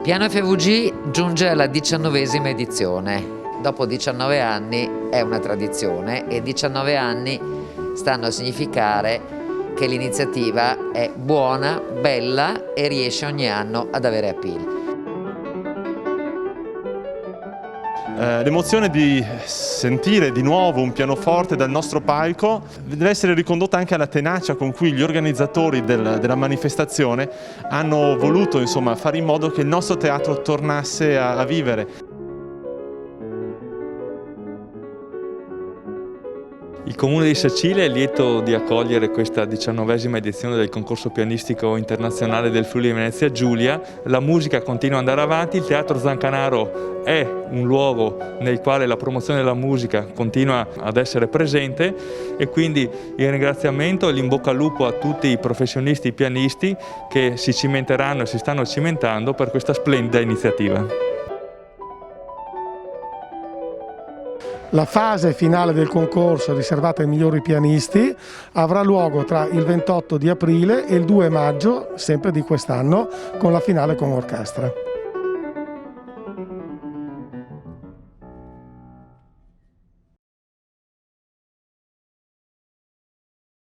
Piano FVG giunge alla 19ª edizione. Dopo 19 anni è una tradizione e 19 anni stanno a significare che l'iniziativa è buona, bella e riesce ogni anno ad avere appeal. L'emozione di sentire di nuovo un pianoforte dal nostro palco deve essere ricondotta anche alla tenacia con cui gli organizzatori della manifestazione hanno voluto, insomma, fare in modo che il nostro teatro tornasse a vivere. Il Comune di Sacile è lieto di accogliere questa 19ª edizione del concorso pianistico internazionale del Friuli Venezia Giulia. La musica continua ad andare avanti, il Teatro Zancanaro è un luogo nel quale la promozione della musica continua ad essere presente e quindi il ringraziamento e l'in bocca al lupo a tutti i professionisti pianisti che si cimenteranno e si stanno cimentando per questa splendida iniziativa. La fase finale del concorso, riservata ai migliori pianisti, avrà luogo tra il 28 di aprile e il 2 maggio, sempre di quest'anno, con la finale con orchestra.